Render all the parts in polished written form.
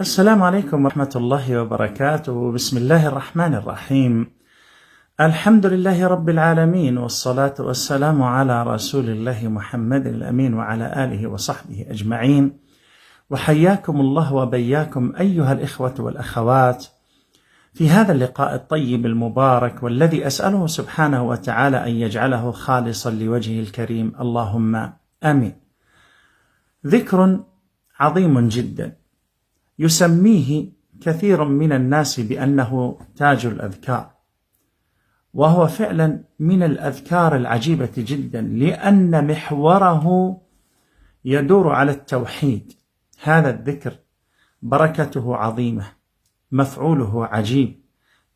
السلام عليكم ورحمة الله وبركاته. بسم الله الرحمن الرحيم. الحمد لله رب العالمين، والصلاة والسلام على رسول الله محمد الأمين وعلى آله وصحبه أجمعين. وحياكم الله وبياكم أيها الإخوة والأخوات في هذا اللقاء الطيب المبارك، والذي أسأله سبحانه وتعالى أن يجعله خالصا لوجهه الكريم، اللهم آمين. ذكر عظيم جدا يسميه كثير من الناس بأنه تاج الأذكار، وهو فعلا من الأذكار العجيبة جدا، لأن محوره يدور على التوحيد. هذا الذكر بركته عظيمة، مفعوله عجيب،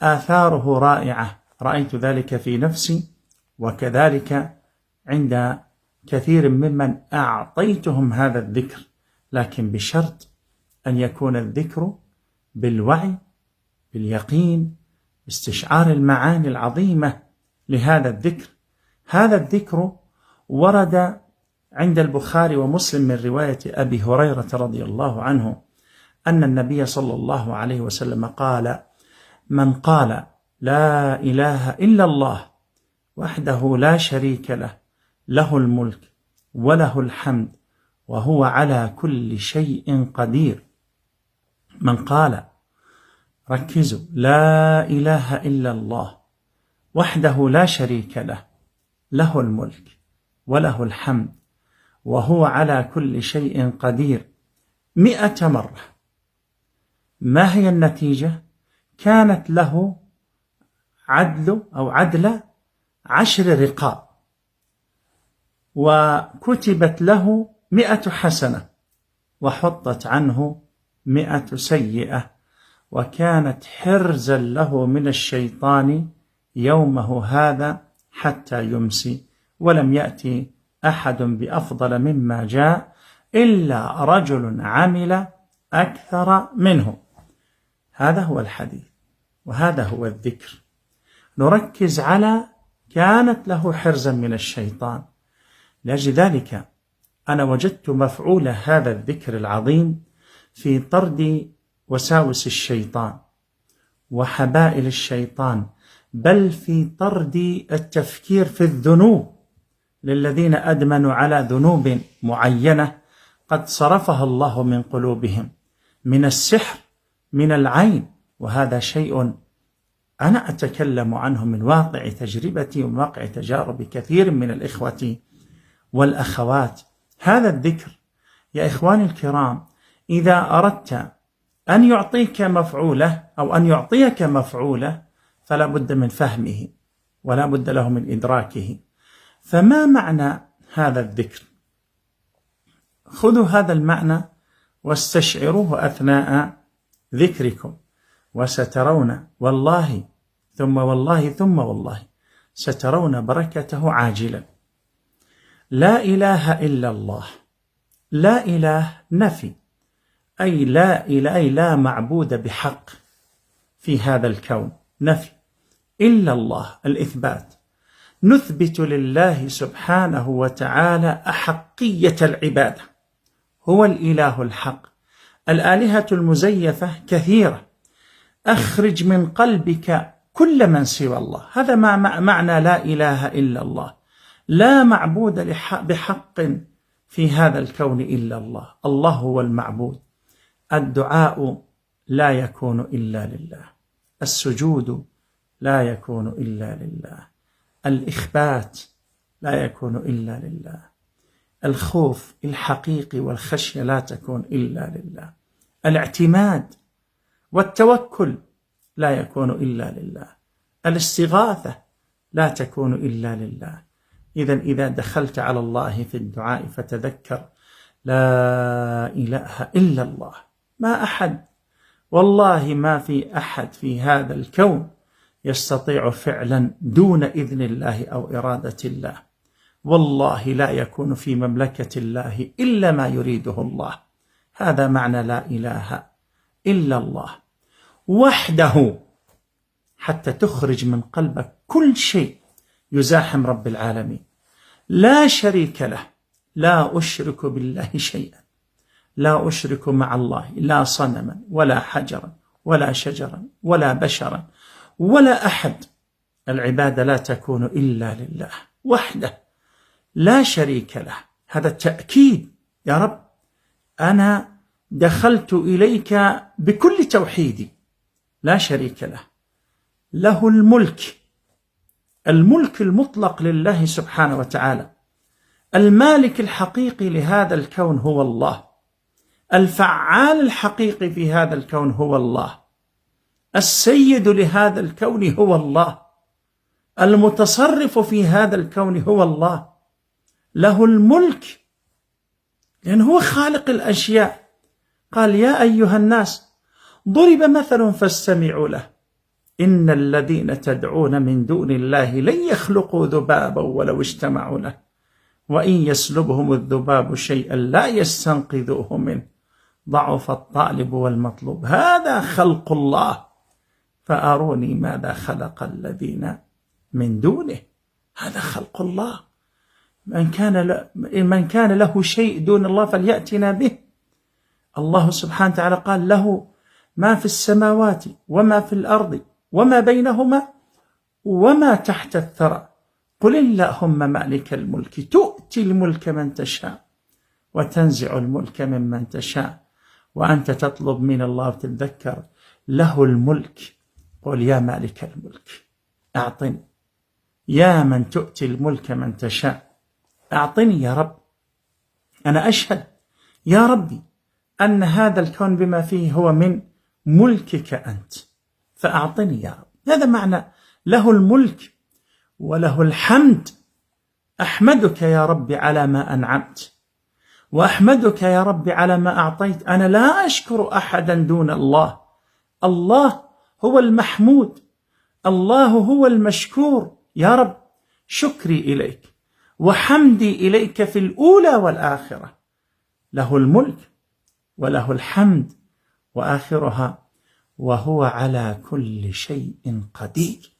آثاره رائعة. رأيت ذلك في نفسي، وكذلك عند كثير ممن أعطيتهم هذا الذكر، لكن بشرط أن يكون الذكر بالوعي، باليقين، باستشعار المعاني العظيمة لهذا الذكر. هذا الذكر ورد عند البخاري ومسلم من رواية أبي هريرة رضي الله عنه أن النبي صلى الله عليه وسلم قال: من قال لا إله إلا الله وحده لا شريك له، له الملك وله الحمد وهو على كل شيء قدير. من قال، ركزوا، لا إله إلا الله وحده لا شريك له، له الملك وله الحمد وهو على كل شيء قدير 100 مرة. ما هي النتيجة؟ كانت له عدل 10 رقاب، وكتبت له 100 حسنة، وحطت عنه 100 سيئة، وكانت حرزا له من الشيطان يومه هذا حتى يمسي. ولم يأتي أحد بأفضل مما جاء إلا رجل عمل أكثر منه. هذا هو الحديث، وهذا هو الذكر. نركز على كانت له حرزا من الشيطان. لأجل ذلك أنا وجدت مفعول هذا الذكر العظيم في طرد وساوس الشيطان وحبائل الشيطان، بل في طرد التفكير في الذنوب للذين أدمنوا على ذنوب معينة قد صرفها الله من قلوبهم، من السحر، من العين. وهذا شيء أنا أتكلم عنه من واقع تجربتي ومن واقع تجارب كثير من الإخوة والأخوات. هذا الذكر يا إخواني الكرام، إذا أردت أن يعطيك مفعوله أو أن يعطيك مفعوله، فلا بد من فهمه ولا بد له من إدراكه. فما معنى هذا الذكر؟ خذوا هذا المعنى واستشعروه أثناء ذكركم، وسترون والله ثم والله ثم والله سترون بركته عاجلا. لا إله إلا الله. لا إله نفي، أي لا إله، أي لا معبود بحق في هذا الكون، نفي. إلا الله الإثبات. نثبت لله سبحانه وتعالى أحقية العبادة، هو الإله الحق. الآلهة المزيفة كثيرة، أخرج من قلبك كل من سوى الله. هذا معنى لا إله إلا الله. لا معبود بحق في هذا الكون إلا الله، الله هو المعبود. الدعاء لا يكون إلا لله، السجود لا يكون إلا لله، الإخبات لا يكون إلا لله، الخوف الحقيقي والخشية لا تكون إلا لله، الاعتماد والتوكل لا يكون إلا لله، الاستغاثة لا تكون إلا لله. إذا دخلت على الله في الدعاء فتذكر لا إله إلا الله. ما أحد، والله ما في أحد في هذا الكون يستطيع فعلا دون إذن الله أو إرادة الله. والله لا يكون في مملكة الله إلا ما يريده الله. هذا معنى لا إله إلا الله وحده، حتى تخرج من قلبك كل شيء يزاحم رب العالمين. لا شريك له، لا أشرك بالله شيئا، لا أشرك مع الله لا صنما ولا حجرا ولا شجرا ولا بشرا ولا أحد. العبادة لا تكون إلا لله وحده لا شريك له. هذا التأكيد. يا رب أنا دخلت إليك بكل توحيدي لا شريك له، له الملك، الملك المطلق لله سبحانه وتعالى. المالك الحقيقي لهذا الكون هو الله، الفعال الحقيقي في هذا الكون هو الله، السيد لهذا الكون هو الله، المتصرف في هذا الكون هو الله، له الملك لأنه هو خالق الأشياء. قال يا أيها الناس ضرب مثل فاستمعوا له إن الذين تدعون من دون الله لن يخلقوا ذبابا ولو اجتمعوا له وإن يسلبهم الذباب شيئا لا يستنقذوه منه ضعف الطالب والمطلوب. هذا خلق الله فأروني ماذا خلق الذين من دونه. هذا خلق الله. من كان له شيء دون الله فليأتنا به. الله سبحانه وتعالى قال له ما في السماوات وما في الأرض وما بينهما وما تحت الثرى قل اللهم مالك الملك تؤتي الملك من تشاء وتنزع الملك ممن تشاء وأنت تطلب من الله وتتذكر له الملك. قل يا مالك الملك أعطني، يا من تؤتي الملك من تشاء أعطني يا رب. أنا أشهد يا ربي أن هذا الكون بما فيه هو من ملكك أنت فأعطني يا رب. هذا معنى له الملك وله الحمد. أحمدك يا رب على ما أنعمت وأحمدك يا رب على ما أعطيت. أنا لا أشكر أحدا دون الله. الله هو المحمود، الله هو المشكور. يا رب شكري إليك وحمدي إليك في الأولى والآخرة. له الملك وله الحمد وآخرها وهو على كل شيء قدير.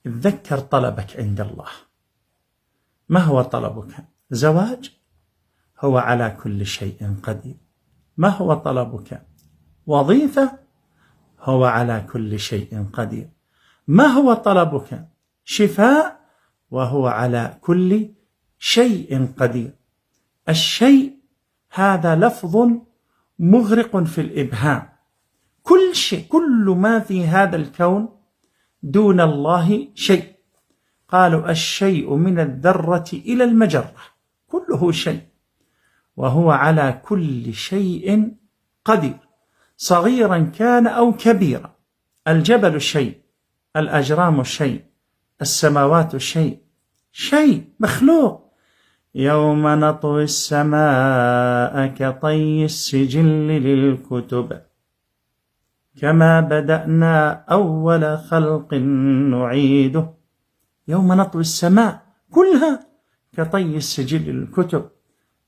تذكر طلبك عند الله. ما هو طلبك؟ زواج؟ هو على كل شيء قدير. ما هو طلبك؟ وظيفة؟ هو على كل شيء قدير. ما هو طلبك؟ شفاء؟ وهو على كل شيء قدير. الشيء هذا لفظ مغرق في الإبهام. كل شيء، كل ما في هذا الكون دون الله شيء. قالوا الشيء من الذرة إلى المجرة كله شيء، وهو على كل شيء قدير صغيرا كان أو كبيرا. الجبل شيء، الأجرام شيء، السماوات شيء، شيء مخلوق. يوم نطوي السماء كطي السجل للكتب كما بدأنا أول خلق نعيده. يوم نطوي السماء كلها كطي السجل للكتب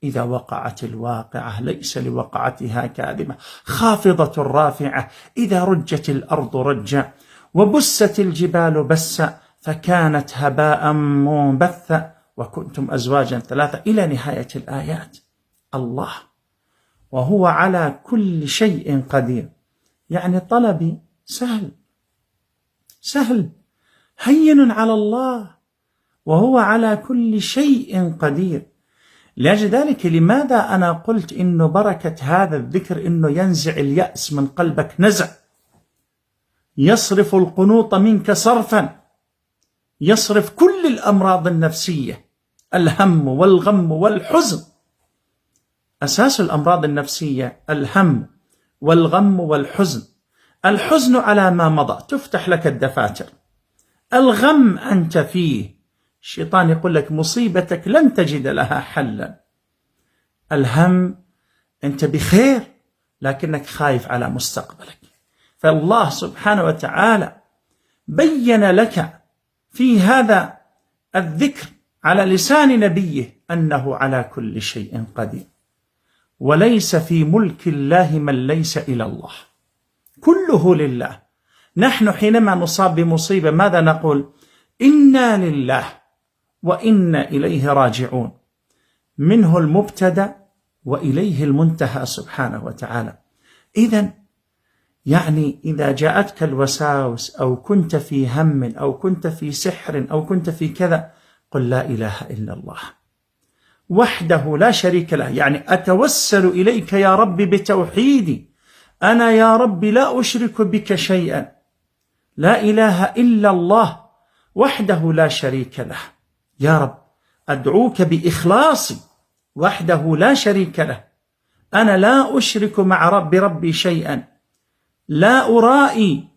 إذا وقعت الواقعة ليس لوقعتها كاذبة خافضة رافعة إذا رجت الأرض رجا وبست الجبال بسا فكانت هباء منبثا وكنتم أزواجا ثلاثة إلى نهاية الآيات. الله وهو على كل شيء قدير. يعني طلبي سهل سهل هين على الله وهو على كل شيء قدير. لأجل ذلك لماذا أنا قلت إنه بركة هذا الذكر إنه ينزع اليأس من قلبك نزع، يصرف القنوط منك صرفا، يصرف كل الأمراض النفسية، الهم والغم والحزن. أساس الأمراض النفسية الهم والغم والحزن. الحزن على ما مضى تفتح لك الدفاتر، الغم أنت فيه الشيطان يقول لك مصيبتك لن تجد لها حلا. الهم أنت بخير لكنك خايف على مستقبلك. فالله سبحانه وتعالى بين لك في هذا الذكر على لسان نبيه أنه على كل شيء قدير، وليس في ملك الله من ليس إلى الله، كله لله. نحن حينما نصاب بمصيبة ماذا نقول؟ إنا لله وإنا إليه راجعون. منه المبتدأ وإليه المنتهى سبحانه وتعالى. إذن يعني إذا جاءتك الوساوس أو كنت في هم أو كنت في سحر أو كنت في كذا، قل لا إله إلا الله وحده لا شريك له، يعني أتوسل إليك يا رب بتوحيدي، أنا يا رب لا أشرك بك شيئا، لا إله إلا الله وحده لا شريك له. يا رب أدعوك بإخلاصي وحده لا شريك له، أنا لا أشرك مع ربي شيئا، لا أرائي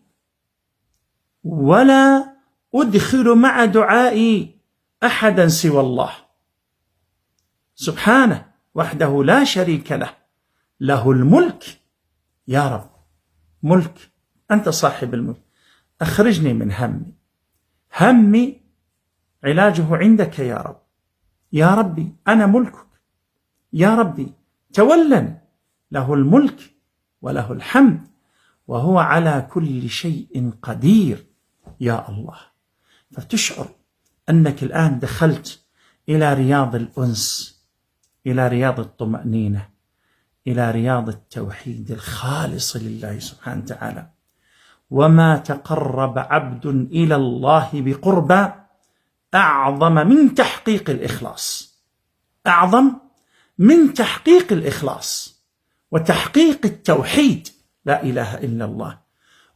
ولا أدخل مع دعائي أحدا سوى الله سبحانه وحده لا شريك له، له الملك. يا رب ملك، أنت صاحب الملك، أخرجني من همي، همي علاجه عندك يا رب، يا ربي أنا ملكك، يا ربي تولني. له الملك وله الحمد وهو على كل شيء قدير. يا الله، فتشعر أنك الآن دخلت إلى رياض الأنس، إلى رياض الطمأنينة، إلى رياض التوحيد الخالص لله سبحانه وتعالى. وما تقرب عبد إلى الله بقربى أعظم من تحقيق الإخلاص، أعظم من تحقيق الإخلاص وتحقيق التوحيد، لا إله إلا الله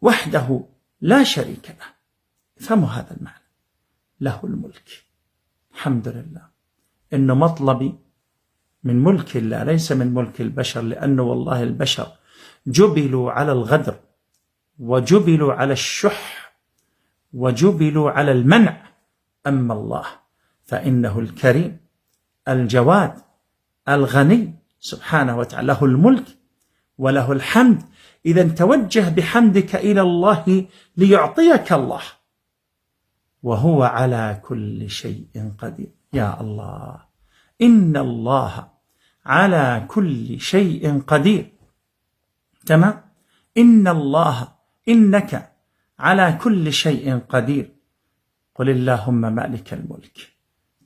وحده لا شريك له. فهموا هذا المعنى، له الملك. الحمد لله إنه مطلبي من ملك الله ليس من ملك البشر، لأنه والله البشر جبلوا على الغدر وجبلوا على الشح وجبلوا على المنع، أما الله فإنه الكريم الجواد الغني سبحانه وتعالى، له الملك وله الحمد. إذا توجه بحمدك إلى الله ليعطيك الله، وهو على كل شيء قدير. يا الله، إن الله على كل شيء قدير. تمام؟ إن الله، إنك على كل شيء قدير. قل اللهم مالك الملك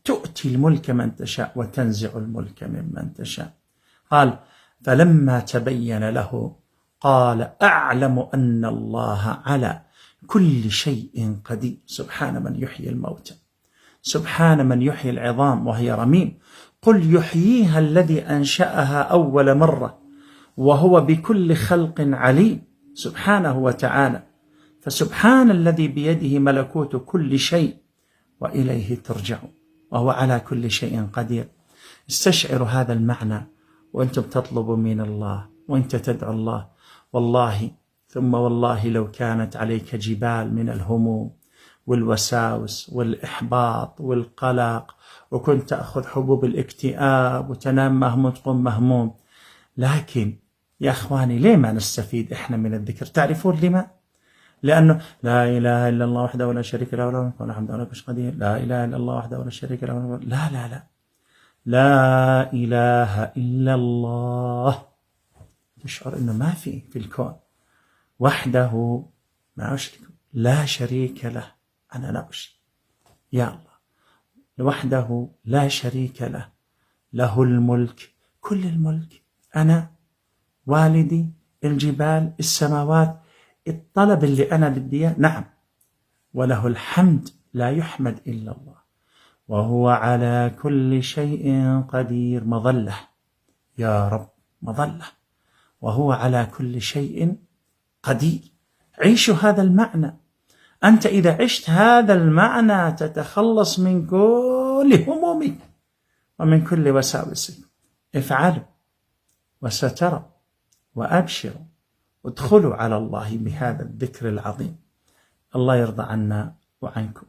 تؤتي الملك من تشاء وتنزع الملك ممن تشاء. قال فلما تبين له قال أعلم أن الله على كل شيء قدير. سبحان من يحيي الموتى، سبحان من يحيي العظام وهي رميم. قل يحييها الذي أنشأها أول مرة وهو بكل خلق عليم سبحانه وتعالى. فسبحان الذي بيده ملكوت كل شيء وإليه ترجع وهو على كل شيء قدير. استشعروا هذا المعنى وأنتم تطلبوا من الله وأنت تدعو الله. والله ثم والله لو كانت عليك جبال من الهموم والوساوس والإحباط والقلق، وكنت تأخذ حبوب الاكتئاب وتنام مهموم تقوم مهموم، لكن يا أخواني ليه ما نستفيد إحنا من الذكر؟ تعرفون لما؟ لأنه لا إله إلا الله وحده ولا شريك له له الملك وله الحمد وهو على كل شيء قدير. لا إله إلا الله وحده ولا شريك له. لا لا لا، لا إله إلا الله. تشعر إنه ما في الكون وحده ما أشرك، لا شريك له، أنا لا أشرك. يا الله وحده لا شريك له، له الملك كل الملك، أنا والدي الجبال السماوات الطلب اللي أنا بدي إياه، نعم، وله الحمد لا يحمد إلا الله وهو على كل شيء قدير. مظلة يا رب، مظلة، وهو على كل شيء قدير. عيشوا هذا المعنى. أنت إذا عشت هذا المعنى تتخلص من كل همومك ومن كل وساوسك. افعلوا وستروا وأبشروا، ادخلوا على الله بهذا الذكر العظيم. الله يرضى عنا وعنكم.